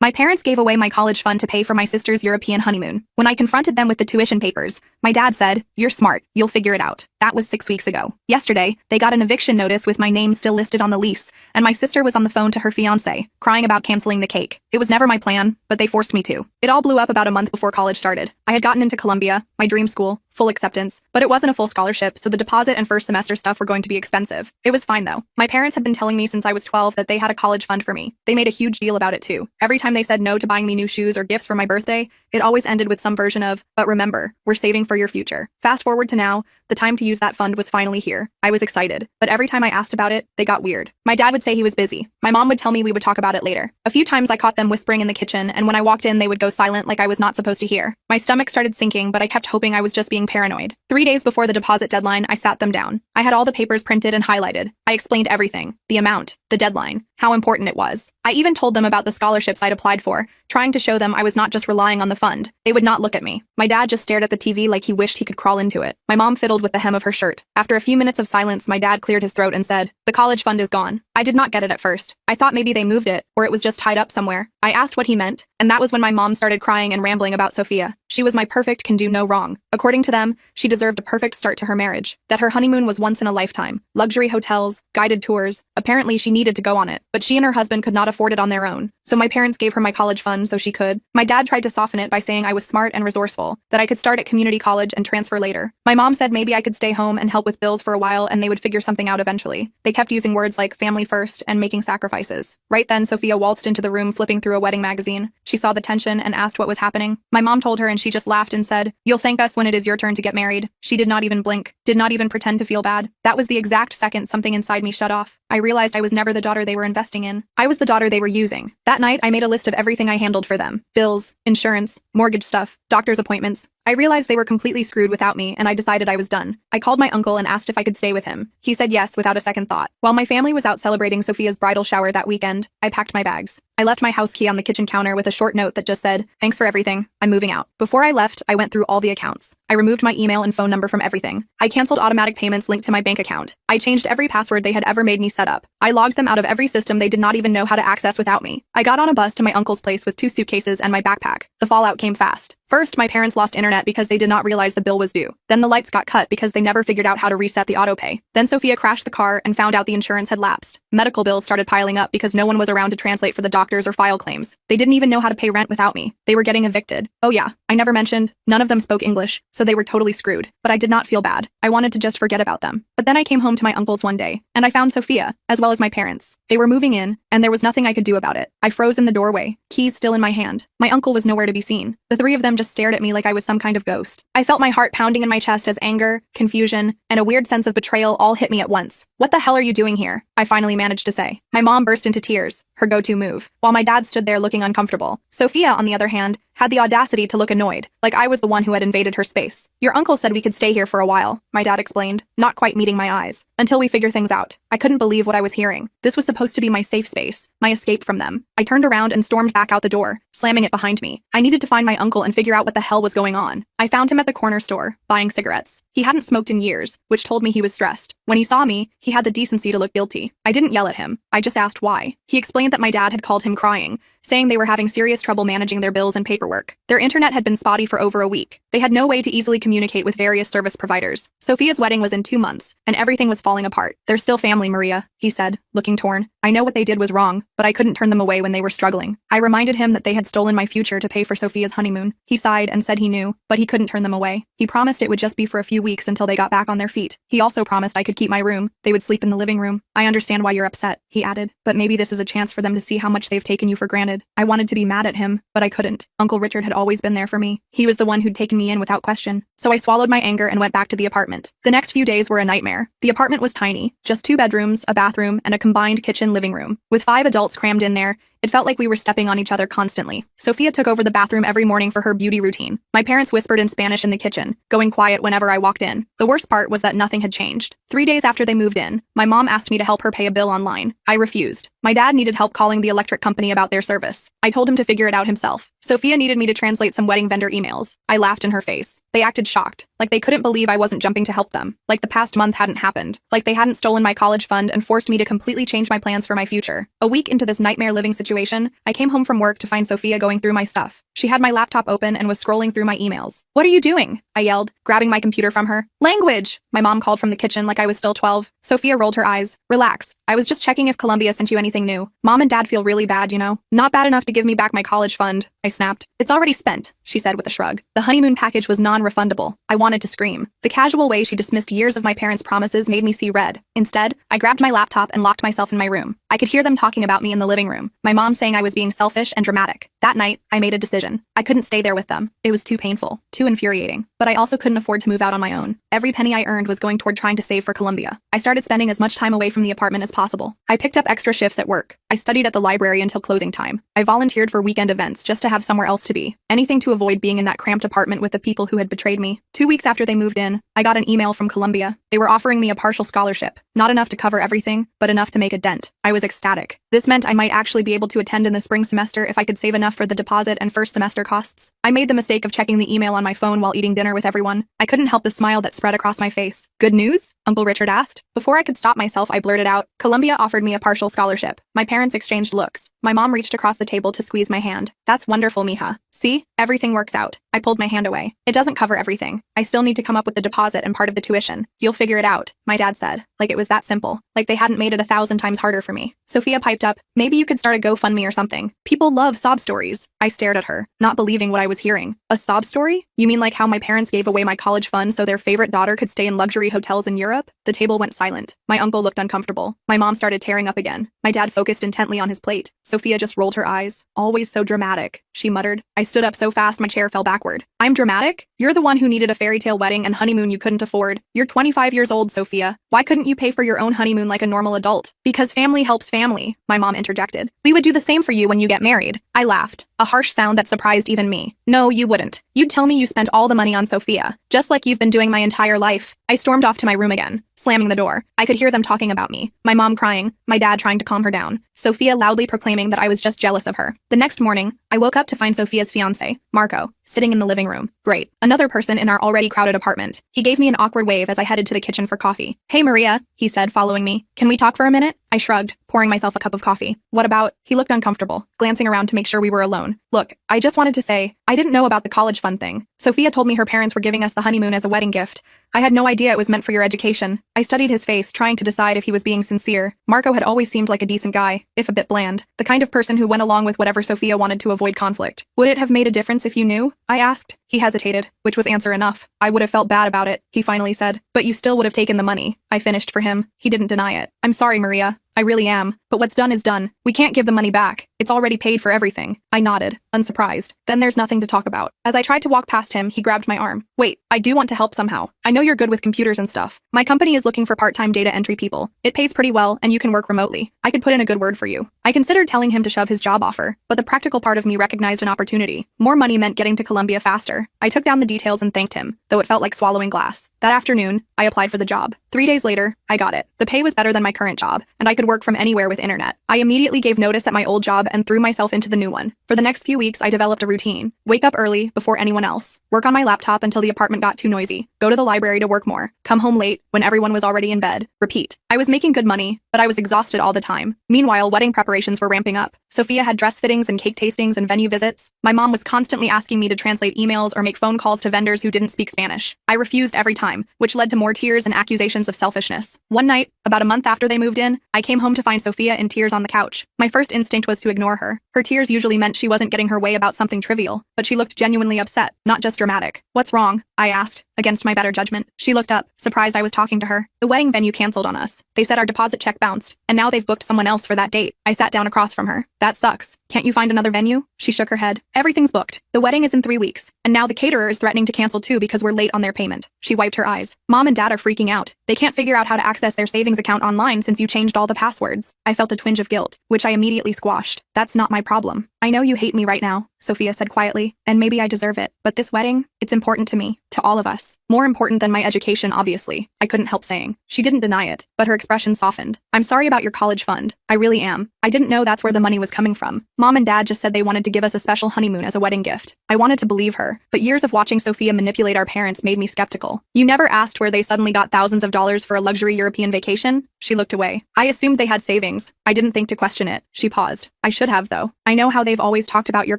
My parents gave away my college fund to pay for my sister's European honeymoon. When I confronted them with the tuition papers, my dad said, "You're smart, you'll figure it out." That was 6 weeks ago. Yesterday, they got an eviction notice with my name still listed on the lease, and my sister was on the phone to her fiancé, crying about canceling the cake. It was never my plan, but they forced me to. It all blew up about a month before college started. I had gotten into Columbia, my dream school, full acceptance, but it wasn't a full scholarship, so the deposit and first semester stuff were going to be expensive. It was fine though. My parents had been telling me since I was 12 that they had a college fund for me. They made a huge deal about it too. Every time they said no to buying me new shoes or gifts for my birthday, it always ended with some version of, "But remember, we're saving for your future." Fast forward to now, the time to use that fund was finally here. I was excited, but every time I asked about it, they got weird. My dad would say he was busy. My mom would tell me we would talk about it later. A few times I caught them whispering in the kitchen, and when I walked in, they would go silent like I was not supposed to hear. My stomach started sinking, but I kept hoping I was just being paranoid. 3 days before the deposit deadline, I sat them down. I had all the papers printed and highlighted. I explained everything, the amount, the deadline, how important it was. I even told them about the scholarships I'd applied for, trying to show them I was not just relying on the fund. They would not look at me. My dad just stared at the TV like he wished he could crawl into it. My mom fiddled with the hem of her shirt. After a few minutes of silence, my dad cleared his throat and said, "The college fund is gone." I did not get it at first. I thought maybe they moved it, or it was just tied up somewhere. I asked what he meant, and that was when my mom started crying and rambling about Sophia. She was my perfect, can do no wrong. According to them, she deserved a perfect start to her marriage. That her honeymoon was once in a lifetime. Luxury hotels, guided tours. Apparently she needed to go on it, but she and her husband could not afford it on their own. So my parents gave her my college fund so she could. My dad tried to soften it by saying I was smart and resourceful, that I could start at community college and transfer later. My mom said maybe I could stay home and help with bills for a while and they would figure something out eventually. They kept using words like family first and making sacrifices. Right then, Sophia waltzed into the room flipping through a wedding magazine. She saw the tension and asked what was happening. My mom told her and she just laughed and said, "You'll thank us when it is your turn to get married." She did not even blink, did not even pretend to feel bad. That was the exact second something inside me shut off. I realized I was never the daughter they were investing in. I was the daughter they were using. That night, I made a list of everything I handled for them. Bills, insurance, mortgage stuff, doctor's appointments. I realized they were completely screwed without me, and I decided I was done. I called my uncle and asked if I could stay with him. He said yes without a second thought. While my family was out celebrating Sophia's bridal shower that weekend, I packed my bags. I left my house key on the kitchen counter with a short note that just said, "Thanks for everything. I'm moving out." Before I left, I went through all the accounts. I removed my email and phone number from everything. I canceled automatic payments linked to my bank account. I changed every password they had ever made me set up. I logged them out of every system they did not even know how to access without me. I got on a bus to my uncle's place with 2 suitcases and my backpack. The fallout came fast. First, my parents lost internet because they did not realize the bill was due. Then the lights got cut because they never figured out how to reset the autopay. Then Sophia crashed the car and found out the insurance had lapsed. Medical bills started piling up because no one was around to translate for the doctors or file claims. They didn't even know how to pay rent without me. They were getting evicted. Oh yeah, I never mentioned, none of them spoke English, so they were totally screwed. But I did not feel bad. I wanted to just forget about them. But then I came home to my uncle's one day, and I found Sophia, as well as my parents. They were moving in, and there was nothing I could do about it. I froze in the doorway, keys still in my hand. My uncle was nowhere to be seen. The 3 of them just stared at me like I was some kind of ghost. I felt my heart pounding in my chest as anger, confusion, and a weird sense of betrayal all hit me at once. "What the hell are you doing here?" I finally managed to say. My mom burst into tears, her go-to move, while my dad stood there looking uncomfortable. Sophia, on the other hand, had the audacity to look annoyed, like I was the one who had invaded her space. "Your uncle said we could stay here for a while," my dad explained, not quite meeting my eyes, "until we figure things out." I couldn't believe what I was hearing. This was supposed to be my safe space, my escape from them. I turned around and stormed back out the door, slamming it behind me. I needed to find my uncle and figure out what the hell was going on. I found him at the corner store, buying cigarettes. He hadn't smoked in years, which told me he was stressed. When he saw me, he had the decency to look guilty. I didn't yell at him. I just asked why. He explained that my dad had called him crying, saying they were having serious trouble managing their bills and paperwork. Their internet had been spotty for over a week. They had no way to easily communicate with various service providers. Sophia's wedding was in 2 months, and everything was falling apart. "They're still family, Maria," he said, looking torn. "I know what they did was wrong, but I couldn't turn them away when they were struggling." I reminded him that they had stolen my future to pay for Sophia's honeymoon. He sighed and said he knew, but he couldn't turn them away. He promised it would just be for a few weeks until they got back on their feet. He also promised I could keep my room. They would sleep in the living room. "I understand why you're upset," he added, "but maybe this is a chance for them to see how much they've taken you for granted." I wanted to be mad at him, but I couldn't. Uncle Richard had always been there for me. He was the one who'd taken me in without question. So I swallowed my anger and went back to the apartment. The next few days were a nightmare. The apartment was tiny, just 2 bedrooms, a bathroom, and a combined kitchen-living room. With 5 adults crammed in there, it felt like we were stepping on each other constantly. Sophia took over the bathroom every morning for her beauty routine. My parents whispered in Spanish in the kitchen, going quiet whenever I walked in. The worst part was that nothing had changed. 3 days after they moved in, my mom asked me to help her pay a bill online. I refused. My dad needed help calling the electric company about their service. I told him to figure it out himself. Sophia needed me to translate some wedding vendor emails. I laughed in her face. They acted shocked, like they couldn't believe I wasn't jumping to help them, like the past month hadn't happened, like they hadn't stolen my college fund and forced me to completely change my plans for my future. A week into this nightmare living situation, I came home from work to find Sophia going through my stuff. She had my laptop open and was scrolling through my emails. "What are you doing?" I yelled, grabbing my computer from her. "Language!" My mom called from the kitchen like I was still 12. Sophia rolled her eyes. "Relax. I was just checking if Columbia sent you anything new. Mom and Dad feel really bad, you know. Not bad enough to give me back my college fund." I snapped. "It's already spent," she said with a shrug. The honeymoon package was non-refundable. I wanted to scream. The casual way she dismissed years of my parents' promises made me see red. Instead, I grabbed my laptop and locked myself in my room. I could hear them talking about me in the living room, my mom saying I was being selfish and dramatic. That night, I made a decision. I couldn't stay there with them. It was too painful, too infuriating. But I also couldn't afford to move out on my own. Every penny I earned was going toward trying to save for Columbia. I started spending as much time away from the apartment as possible. I picked up extra shifts at work. I studied at the library until closing time. I volunteered for weekend events just to have somewhere else to be. Anything to avoid being in that cramped apartment with the people who had betrayed me. 2 weeks after they moved in, I got an email from Columbia. They were offering me a partial scholarship. Not enough to cover everything, but enough to make a dent. I was ecstatic. This meant I might actually be able to attend in the spring semester if I could save enough for the deposit and first semester costs. I made the mistake of checking the email on my phone while eating dinner with everyone. I couldn't help the smile that spread across my face. "Good news?" Uncle Richard asked. Before I could stop myself, I blurted out, "Columbia offered me a partial scholarship." My parents exchanged looks. My mom reached across the table to squeeze my hand. "That's wonderful, mija. See? Everything works out." I pulled my hand away. "It doesn't cover everything. I still need to come up with the deposit and part of the tuition. You'll figure it out," my dad said. Like it was that simple. Like they hadn't made it 1,000 times harder for me. Sophia piped up, "Maybe you could start a GoFundMe or something. People love sob stories." I stared at her, not believing what I was hearing. "A sob story? You mean like how my parents gave away my college fund so their favorite daughter could stay in luxury hotels in Europe?" The table went silent. My uncle looked uncomfortable. My mom started tearing up again. My dad focused intently on his plate. Sophia just rolled her eyes. "Always so dramatic," she muttered. I stood up so fast my chair fell backward. "I'm dramatic? You're the one who needed a fairy tale wedding and honeymoon you couldn't afford. You're 25 years old, Sophia. Why couldn't you pay for your own honeymoon like a normal adult?" "Because family helps family," my mom interjected. "We would do the same for you when you get married." I laughed, a harsh sound that surprised even me. "No, you wouldn't. You'd tell me you spent all the money on Sophia, just like you've been doing my entire life." I stormed off to my room again, slamming the door. I could hear them talking about me, my mom crying, my dad trying to calm her down, Sophia loudly proclaiming that I was just jealous of her. The next morning, I woke up to find Sophia's fiancé, Marco, sitting in the living room. Great. Another person in our already crowded apartment. He gave me an awkward wave as I headed to the kitchen for coffee. "Hey, Maria," he said, following me. "Can we talk for a minute?" I shrugged, pouring myself a cup of coffee. "What about?" He looked uncomfortable, glancing around to make sure we were alone. "Look, I just wanted to say, I didn't know about the college fund thing. Sophia told me her parents were giving us the honeymoon as a wedding gift. I had no idea it was meant for your education." I studied his face, trying to decide if he was being sincere. Marco had always seemed like a decent guy, if a bit bland. The kind of person who went along with whatever Sophia wanted to avoid conflict. "Would it have made a difference if you knew?" I asked. He hesitated, which was answer enough. "I would have felt bad about it," he finally said. "But you still would have taken the money." I finished for him. He didn't deny it. "I'm sorry, Maria. I really am. But what's done is done. We can't give the money back. It's already paid for everything." I nodded, unsurprised. "Then there's nothing to talk about." As I tried to walk past him, he grabbed my arm. "Wait, I do want to help somehow. I know you're good with computers and stuff. My company is looking for part-time data entry people. It pays pretty well, and you can work remotely. I could put in a good word for you." I considered telling him to shove his job offer, but the practical part of me recognized an opportunity. More money meant getting to Columbia faster. I took down the details and thanked him, though it felt like swallowing glass. That afternoon, I applied for the job. 3 days later, I got it. The pay was better than my current job, and I could work from anywhere with internet. I immediately gave notice at my old job and threw myself into the new one. For the next few weeks, I developed a routine. Wake up early, before anyone else. Work on my laptop until the apartment got too noisy. Go to the library to work more. Come home late, when everyone was already in bed. Repeat. I was making good money, but I was exhausted all the time. Meanwhile, wedding preparations were ramping up. Sophia had dress fittings and cake tastings and venue visits. My mom was constantly asking me to translate emails or make phone calls to vendors who didn't speak Spanish. I refused every time, which led to more tears and accusations of selfishness. One night, about a month after they moved in, I came home to find Sophia in tears on the couch. My first instinct was to ignore her. Her tears usually meant she wasn't getting her way about something trivial, but she looked genuinely upset, not just dramatic. "What's wrong?" I asked, against my better judgment. She looked up, surprised I was talking to her. "The wedding venue canceled on us. They said our deposit check bounced, and now they've booked someone else for that date." I sat down across from her. "That sucks. Can't you find another venue?" She shook her head. "Everything's booked. The wedding is in 3 weeks, and now the caterer is threatening to cancel too because we're late on their payment." She wiped her eyes. "Mom and Dad are freaking out. They can't figure out how to access their savings account online since you changed all the passwords." I felt a twinge of guilt, which I immediately squashed. That's not my problem. I know you hate me right now, Sophia said quietly, and maybe I deserve it, but this wedding, it's important to me, to all of us. More important than my education, obviously, I couldn't help saying. She didn't deny it, but her expression softened. I'm sorry about your college fund. I really am. I didn't know that's where the money was coming from. Mom and Dad just said they wanted to give us a special honeymoon as a wedding gift. I wanted to believe her, but years of watching Sophia manipulate our parents made me skeptical. You never asked where they suddenly got thousands of dollars for a luxury European vacation? She looked away. I assumed they had savings. I didn't think to question it. She paused. I should have, though. I know how they've always talked about your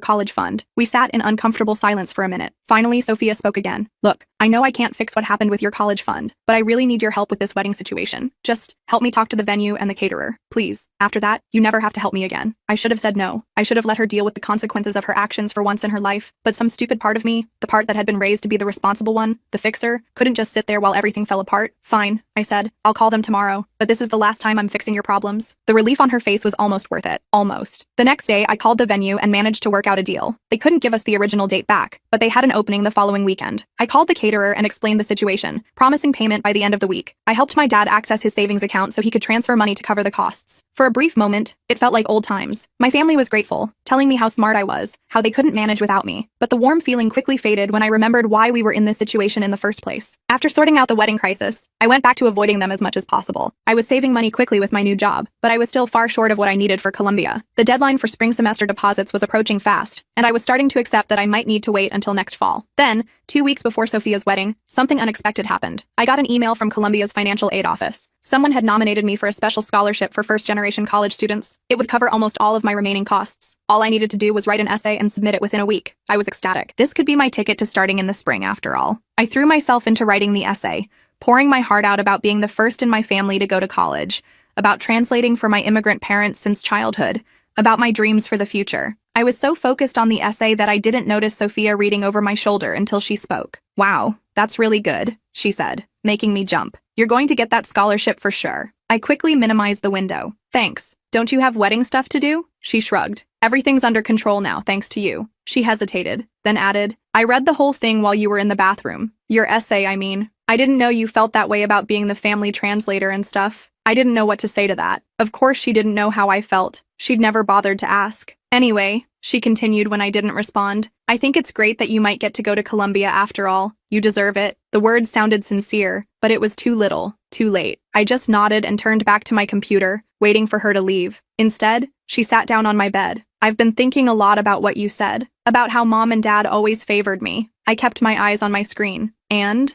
college fund. We sat in uncomfortable silence for a minute. Finally, Sophia spoke again. Look, I know I can't fix what happened with your college fund, but I really need your help with this wedding situation. Just help me talk to the venue and the caterer, please. After that, you never have to help me again. I should have said no. I should have let her deal with the consequences of her actions for once in her life, but some stupid part of me, the part that had been raised to be the responsible one, the fixer, couldn't just sit there while everything fell apart. Fine, I said. I'll call them tomorrow, but this is the last time I'm fixing your problems. The relief on her face was almost worth it. Almost. The next day, I called the venue and managed to work out a deal. They couldn't give us the original date back, but they had an opening the following weekend. I called the caterer and explained the situation, promising payment by the end of the week. I helped my dad access his savings account so he could transfer money to cover the costs. For a brief moment, it felt like old times. My family was grateful, telling me how smart I was, how they couldn't manage without me. But the warm feeling quickly faded when I remembered why we were in this situation in the first place. After sorting out the wedding crisis, I went back to avoiding them as much as possible. I was saving money quickly with my new job, but I was still far short of what I needed for Columbia. The deadline for spring semester deposits was approaching fast, and I was starting to accept that I might need to wait until next fall. Then, 2 weeks before Sophia's wedding, something unexpected happened. I got an email from Columbia's financial aid office. Someone had nominated me for a special scholarship for first-generation college students. It would cover almost all of my remaining costs. All I needed to do was write an essay and submit it within a week. I was ecstatic. This could be my ticket to starting in the spring after all. I threw myself into writing the essay, pouring my heart out about being the first in my family to go to college, about translating for my immigrant parents since childhood, about my dreams for the future. I was so focused on the essay that I didn't notice Sophia reading over my shoulder until she spoke. Wow, that's really good, she said, making me jump. You're going to get that scholarship for sure. I quickly minimized the window. Thanks. Don't you have wedding stuff to do? She shrugged. Everything's under control now, thanks to you. She hesitated, then added, I read the whole thing while you were in the bathroom. Your essay, I mean. I didn't know you felt that way about being the family translator and stuff. I didn't know what to say to that. Of course she didn't know how I felt. She'd never bothered to ask. Anyway, she continued when I didn't respond, I think it's great that you might get to go to Columbia after all. You deserve it. The words sounded sincere, but it was too little, too late. I just nodded and turned back to my computer, waiting for her to leave. Instead, she sat down on my bed. I've been thinking a lot about what you said, about how Mom and Dad always favored me. I kept my eyes on my screen. And,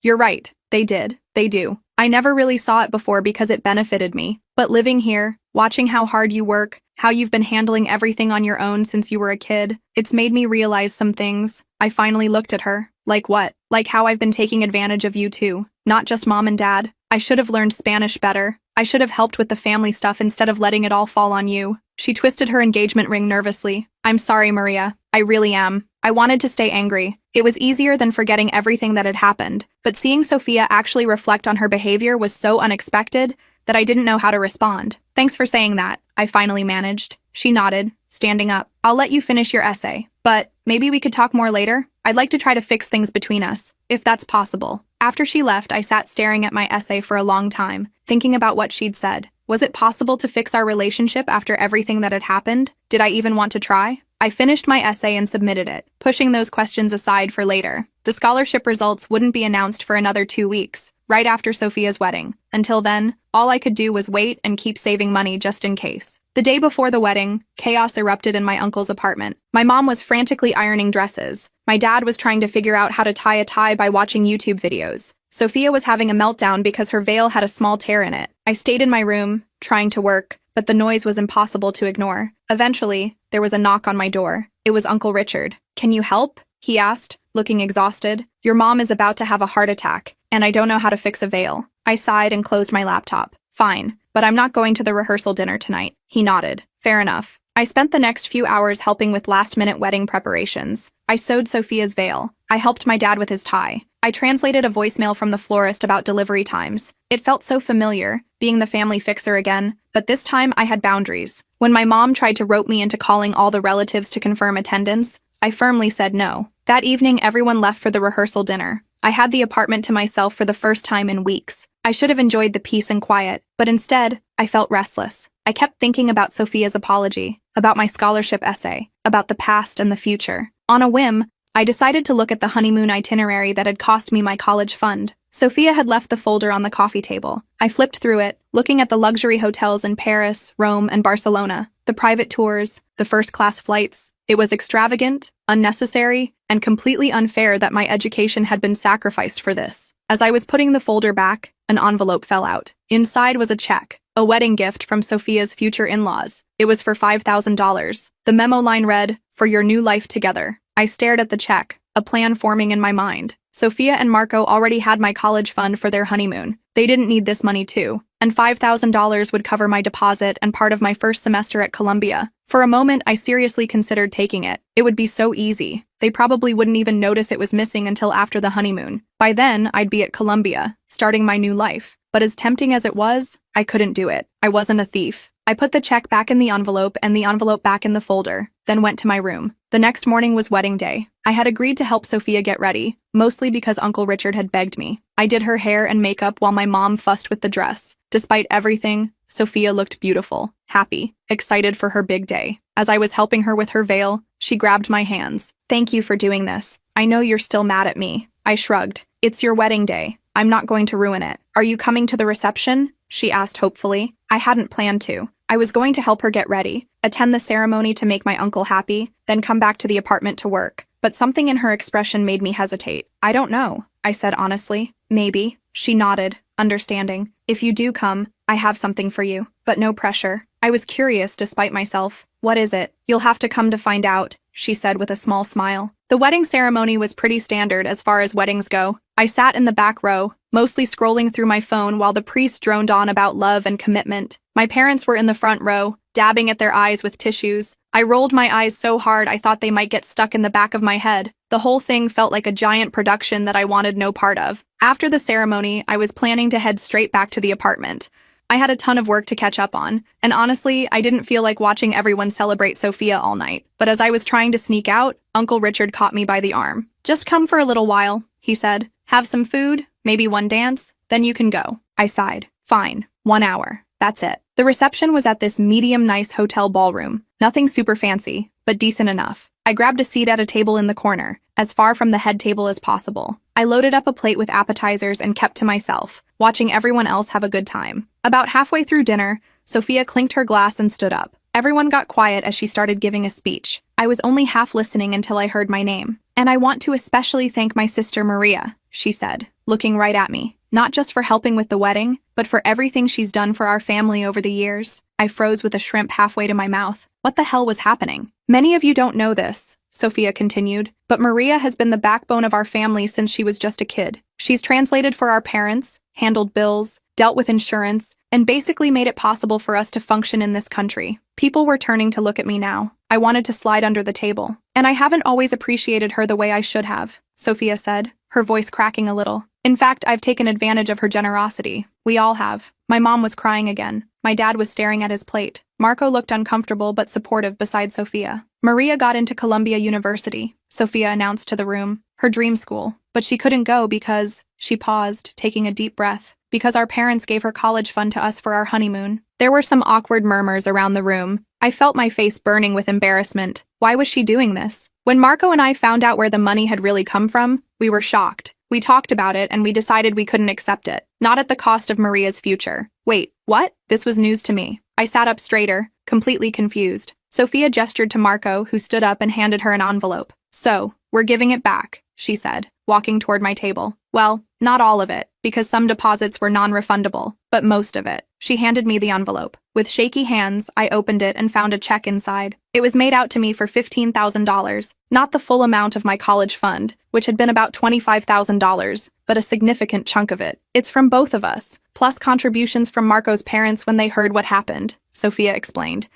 you're right. They did. They do. I never really saw it before because it benefited me. But living here, watching how hard you work, how you've been handling everything on your own since you were a kid, it's made me realize some things. I finally looked at her. Like what? Like how I've been taking advantage of you too. Not just Mom and Dad. I should have learned Spanish better. I should have helped with the family stuff instead of letting it all fall on you. She twisted her engagement ring nervously. I'm sorry, Maria. I really am. I wanted to stay angry. It was easier than forgetting everything that had happened, but seeing Sophia actually reflect on her behavior was so unexpected that I didn't know how to respond. Thanks for saying that, I finally managed. She nodded, standing up. I'll let you finish your essay, but maybe we could talk more later? I'd like to try to fix things between us, if that's possible. After she left, I sat staring at my essay for a long time, thinking about what she'd said. Was it possible to fix our relationship after everything that had happened? Did I even want to try? I finished my essay and submitted it, pushing those questions aside for later. The scholarship results wouldn't be announced for another 2 weeks, right after Sophia's wedding. Until then, all I could do was wait and keep saving money just in case. The day before the wedding, chaos erupted in my uncle's apartment. My mom was frantically ironing dresses. My dad was trying to figure out how to tie a tie by watching YouTube videos. Sophia was having a meltdown because her veil had a small tear in it. I stayed in my room, trying to work, but the noise was impossible to ignore. Eventually, there was a knock on my door. It was Uncle Richard. Can you help? He asked, looking exhausted. Your mom is about to have a heart attack, and I don't know how to fix a veil. I sighed and closed my laptop. Fine, but I'm not going to the rehearsal dinner tonight. He nodded. Fair enough. I spent the next few hours helping with last-minute wedding preparations. I sewed Sophia's veil. I helped my dad with his tie. I translated a voicemail from the florist about delivery times. It felt so familiar, being the family fixer again, but this time I had boundaries. When my mom tried to rope me into calling all the relatives to confirm attendance, I firmly said no. That evening, everyone left for the rehearsal dinner. I had the apartment to myself for the first time in weeks. I should have enjoyed the peace and quiet, but instead, I felt restless. I kept thinking about Sophia's apology, about my scholarship essay, about the past and the future. On a whim, I decided to look at the honeymoon itinerary that had cost me my college fund. Sophia had left the folder on the coffee table. I flipped through it, looking at the luxury hotels in Paris, Rome, and Barcelona, the private tours, the first-class flights. It was extravagant, unnecessary, and completely unfair that my education had been sacrificed for this. As I was putting the folder back, an envelope fell out. Inside was a check, a wedding gift from Sophia's future in-laws. It was for $5,000. The memo line read, "For your new life together." I stared at the check, a plan forming in my mind. Sophia and Marco already had my college fund for their honeymoon. They didn't need this money too, and $5,000 would cover my deposit and part of my first semester at Columbia. For a moment, I seriously considered taking it. It would be so easy. They probably wouldn't even notice it was missing until after the honeymoon. By then, I'd be at Columbia, starting my new life. But as tempting as it was, I couldn't do it. I wasn't a thief. I put the check back in the envelope and the envelope back in the folder, then went to my room. The next morning was wedding day. I had agreed to help Sophia get ready, mostly because Uncle Richard had begged me. I did her hair and makeup while my mom fussed with the dress. Despite everything, Sophia looked beautiful, happy, excited for her big day. As I was helping her with her veil, she grabbed my hands. "Thank you for doing this. I know you're still mad at me." I shrugged. "It's your wedding day. I'm not going to ruin it." "Are you coming to the reception?" she asked hopefully. I hadn't planned to. I was going to help her get ready, attend the ceremony to make my uncle happy, then come back to the apartment to work. But something in her expression made me hesitate. "I don't know," I said honestly. "Maybe." She nodded, understanding. "If you do come, I have something for you, but no pressure." I was curious despite myself. "What is it?" "You'll have to come to find out," she said with a small smile. The wedding ceremony was pretty standard as far as weddings go. I sat in the back row, mostly scrolling through my phone while the priest droned on about love and commitment. My parents were in the front row, dabbing at their eyes with tissues. I rolled my eyes so hard I thought they might get stuck in the back of my head. The whole thing felt like a giant production that I wanted no part of. After the ceremony, I was planning to head straight back to the apartment. I had a ton of work to catch up on, and honestly, I didn't feel like watching everyone celebrate Sophia all night. But as I was trying to sneak out, Uncle Richard caught me by the arm. "Just come for a little while," he said. "Have some food, maybe one dance, then you can go." I sighed. "Fine, 1 hour. That's it." The reception was at this medium-nice hotel ballroom. Nothing super fancy, but decent enough. I grabbed a seat at a table in the corner, as far from the head table as possible. I loaded up a plate with appetizers and kept to myself, watching everyone else have a good time. About halfway through dinner, Sophia clinked her glass and stood up. Everyone got quiet as she started giving a speech. I was only half listening until I heard my name. "And I want to especially thank my sister Maria," she said, looking right at me. "Not just for helping with the wedding, but for everything she's done for our family over the years." I froze with a shrimp halfway to my mouth. What the hell was happening? "Many of you don't know this," Sophia continued, "but Maria has been the backbone of our family since she was just a kid. She's translated for our parents, handled bills, dealt with insurance, and basically made it possible for us to function in this country." People were turning to look at me now. I wanted to slide under the table. "And I haven't always appreciated her the way I should have," Sophia said, her voice cracking a little. "In fact, I've taken advantage of her generosity. We all have." My mom was crying again. My dad was staring at his plate. Marco looked uncomfortable but supportive beside Sophia. "Maria got into Columbia University," Sophia announced to the room. "Her dream school. But she couldn't go because..." She paused, taking a deep breath. "Because our parents gave her college fund to us for our honeymoon." There were some awkward murmurs around the room. I felt my face burning with embarrassment. Why was she doing this? When Marco and I found out where the money had really come from, we were shocked. We talked about it and we decided we couldn't accept it. Not at the cost of Maria's future. "Wait, what?" This was news to me. I sat up straighter, completely confused. Sophia gestured to Marco, who stood up and handed her an envelope. "So, we're giving it back," she said, walking toward my table. "Well, not all of it, because some deposits were non-refundable, but most of it." She handed me the envelope. With shaky hands, I opened it and found a check inside. It was made out to me for $15,000, not the full amount of my college fund, which had been about $25,000, but a significant chunk of it. "It's from both of us, plus contributions from Marco's parents when they heard what happened," Sophia explained.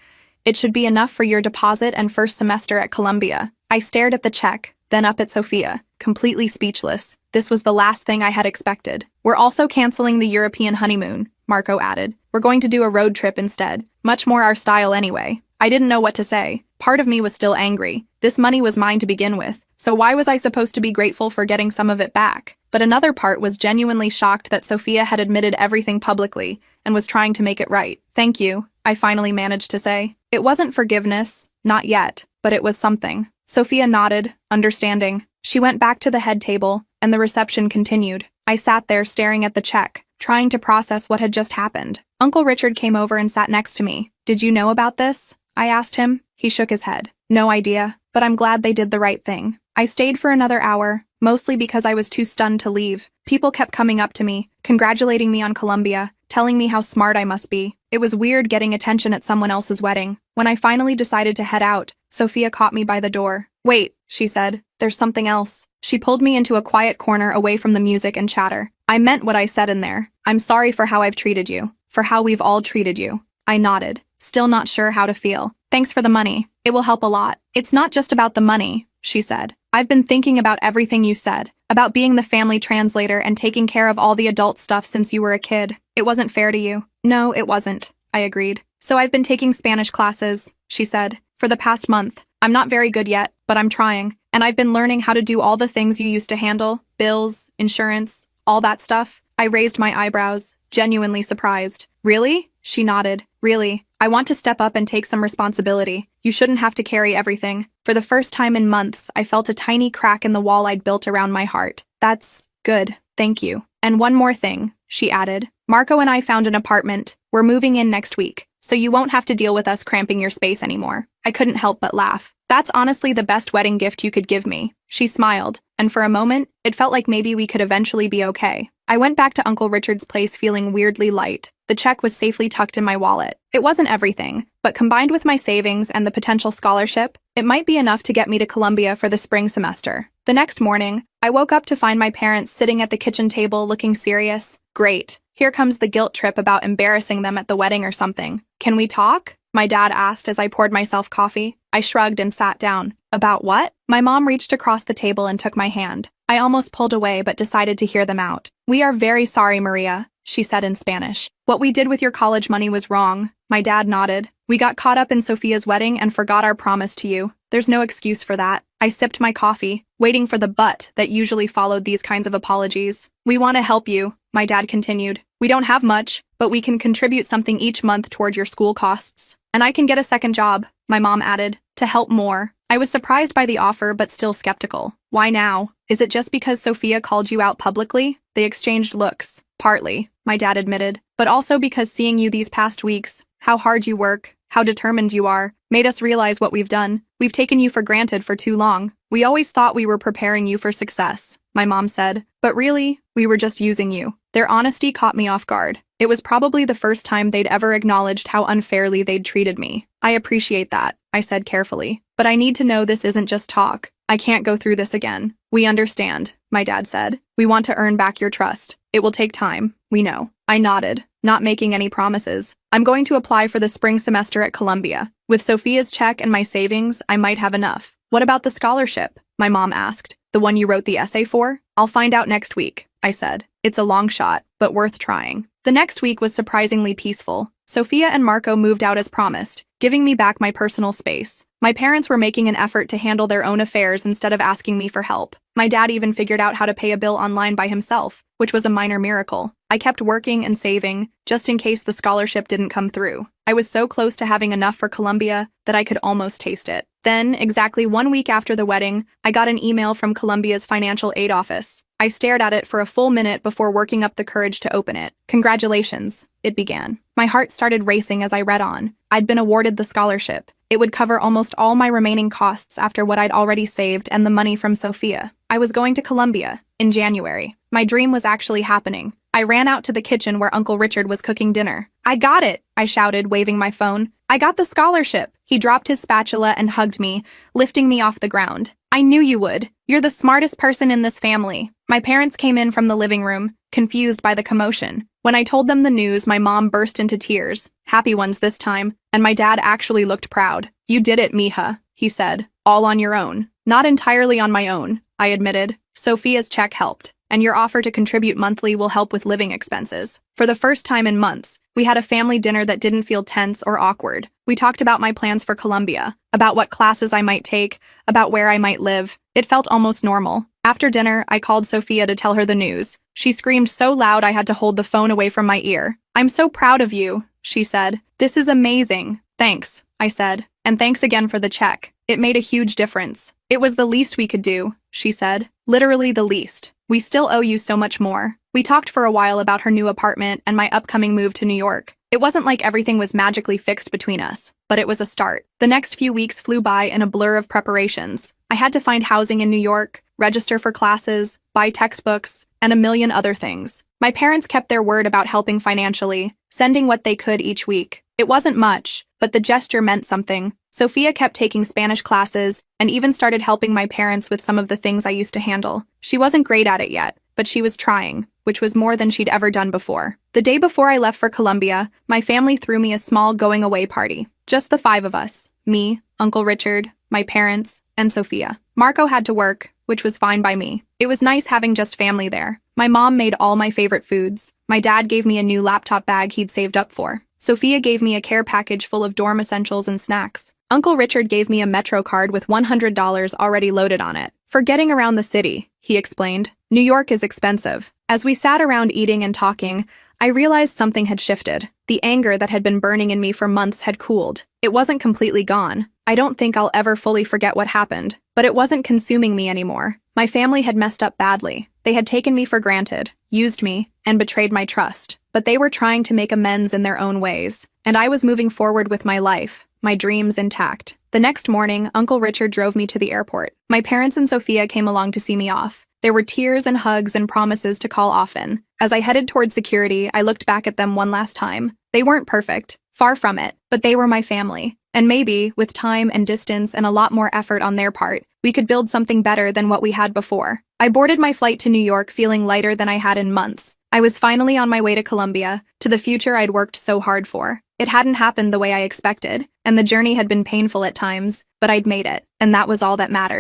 "It should be enough for your deposit and first semester at Columbia." I stared at the check, then up at Sophia, completely speechless. This was the last thing I had expected. "We're also canceling the European honeymoon," Marco added. "We're going to do a road trip instead. Much more our style anyway." I didn't know what to say. Part of me was still angry. This money was mine to begin with, so why was I supposed to be grateful for getting some of it back? But another part was genuinely shocked that Sophia had admitted everything publicly, and was trying to make it right. Thank you, I finally managed to say. It wasn't forgiveness, not yet, but it was something. Sophia nodded, understanding. She went back to the head table, and the reception continued. I sat there staring at the check, trying to process what had just happened. Uncle Richard came over and sat next to me. Did you know about this? I asked him. He shook his head. No idea, but I'm glad they did the right thing. I stayed for another hour, mostly because I was too stunned to leave. People kept coming up to me, congratulating me on Columbia, telling me how smart I must be. It was weird getting attention at someone else's wedding. When I finally decided to head out, Sophia caught me by the door. Wait, she said. There's something else. She pulled me into a quiet corner away from the music and chatter. I meant what I said in there. I'm sorry for how I've treated you, for how we've all treated you. I nodded, still not sure how to feel. Thanks for the money. It will help a lot. It's not just about the money, she said. I've been thinking about everything you said, about being the family translator and taking care of all the adult stuff since you were a kid. It wasn't fair to you. No, it wasn't, I agreed. So I've been taking Spanish classes, she said, for the past month. I'm not very good yet, but I'm trying. And I've been learning how to do all the things you used to handle, bills, insurance, all that stuff. I raised my eyebrows, genuinely surprised. Really? She nodded. Really. I want to step up and take some responsibility. You shouldn't have to carry everything. For the first time in months, I felt a tiny crack in the wall I'd built around my heart. That's good. Thank you. And one more thing, she added. Marco and I found an apartment. We're moving in next week, so you won't have to deal with us cramping your space anymore. I couldn't help but laugh. That's honestly the best wedding gift you could give me. She smiled, and for a moment, it felt like maybe we could eventually be okay. I went back to Uncle Richard's place feeling weirdly light. The check was safely tucked in my wallet. It wasn't everything, but combined with my savings and the potential scholarship, it might be enough to get me to Columbia for the spring semester. The next morning, I woke up to find my parents sitting at the kitchen table looking serious. Great. Here comes the guilt trip about embarrassing them at the wedding or something. Can we talk? My dad asked as I poured myself coffee. I shrugged and sat down. About what? My mom reached across the table and took my hand. I almost pulled away but decided to hear them out. We are very sorry, Maria, she said in Spanish. What we did with your college money was wrong. My dad nodded. We got caught up in Sophia's wedding and forgot our promise to you. There's no excuse for that. I sipped my coffee, waiting for the but that usually followed these kinds of apologies. We want to help you, my dad continued. We don't have much, but we can contribute something each month toward your school costs. And I can get a second job, my mom added, to help more. I was surprised by the offer but still skeptical. Why now? Is it just because Sophia called you out publicly? They exchanged looks. Partly, my dad admitted, but also because seeing you these past weeks, how hard you work, how determined you are, made us realize what we've done. We've taken you for granted for too long. We always thought we were preparing you for success, my mom said, but really, we were just using you. Their honesty caught me off guard. It was probably the first time they'd ever acknowledged how unfairly they'd treated me. I appreciate that, I said carefully, but I need to know this isn't just talk. I can't go through this again. We understand, my dad said. We want to earn back your trust. It will take time, we know. I nodded, not making any promises. I'm going to apply for the spring semester at Columbia. With Sophia's check and my savings, I might have enough. What about the scholarship? My mom asked. The one you wrote the essay for? I'll find out next week, I said. It's a long shot, but worth trying. The next week was surprisingly peaceful. Sophia and Marco moved out as promised, giving me back my personal space. My parents were making an effort to handle their own affairs instead of asking me for help. My dad even figured out how to pay a bill online by himself, which was a minor miracle. I kept working and saving, just in case the scholarship didn't come through. I was so close to having enough for Columbia that I could almost taste it. Then, exactly 1 week after the wedding, I got an email from Columbia's financial aid office. I stared at it for a full minute before working up the courage to open it. Congratulations, it began. My heart started racing as I read on. I'd been awarded the scholarship. It would cover almost all my remaining costs after what I'd already saved and the money from Sophia. I was going to Columbia in January. My dream was actually happening. I ran out to the kitchen where Uncle Richard was cooking dinner. I got it, I shouted, waving my phone. I got the scholarship. He dropped his spatula and hugged me, lifting me off the ground. I knew you would. You're the smartest person in this family. My parents came in from the living room, confused by the commotion. When I told them the news, my mom burst into tears, happy ones this time, and my dad actually looked proud. You did it, mija, he said. All on your own. Not entirely on my own, I admitted. Sophia's check helped, and your offer to contribute monthly will help with living expenses. For the first time in months, we had a family dinner that didn't feel tense or awkward. We talked about my plans for Columbia, about what classes I might take, about where I might live. It felt almost normal. After dinner, I called Sophia to tell her the news. She screamed so loud I had to hold the phone away from my ear. "I'm so proud of you," she said. "This is amazing." "Thanks," I said. "And thanks again for the check. It made a huge difference." "It was the least we could do," she said. "Literally the least. We still owe you so much more." We talked for a while about her new apartment and my upcoming move to New York. It wasn't like everything was magically fixed between us, but it was a start. The next few weeks flew by in a blur of preparations. I had to find housing in New York, register for classes, buy textbooks, and a million other things. My parents kept their word about helping financially, sending what they could each week. It wasn't much, but the gesture meant something. Sophia kept taking Spanish classes and even started helping my parents with some of the things I used to handle. She wasn't great at it yet, but she was trying, which was more than she'd ever done before. The day before I left for Colombia, my family threw me a small going-away party. Just the 5 of us. Me, Uncle Richard, my parents, and Sophia. Marco had to work, which was fine by me. It was nice having just family there. My mom made all my favorite foods. My dad gave me a new laptop bag he'd saved up for. Sophia gave me a care package full of dorm essentials and snacks. Uncle Richard gave me a Metro card with $100 already loaded on it. "For getting around the city," he explained. "New York is expensive." As we sat around eating and talking, I realized something had shifted. The anger that had been burning in me for months had cooled. It wasn't completely gone. I don't think I'll ever fully forget what happened, but it wasn't consuming me anymore. My family had messed up badly. They had taken me for granted, used me, and betrayed my trust. But they were trying to make amends in their own ways, and I was moving forward with my life, my dreams intact. The next morning, Uncle Richard drove me to the airport. My parents and Sophia came along to see me off. There were tears and hugs and promises to call often. As I headed toward security, I looked back at them one last time. They weren't perfect, far from it, but they were my family. And maybe, with time and distance and a lot more effort on their part, we could build something better than what we had before. I boarded my flight to New York feeling lighter than I had in months. I was finally on my way to Colombia, to the future I'd worked so hard for. It hadn't happened the way I expected, and the journey had been painful at times, but I'd made it, and that was all that mattered.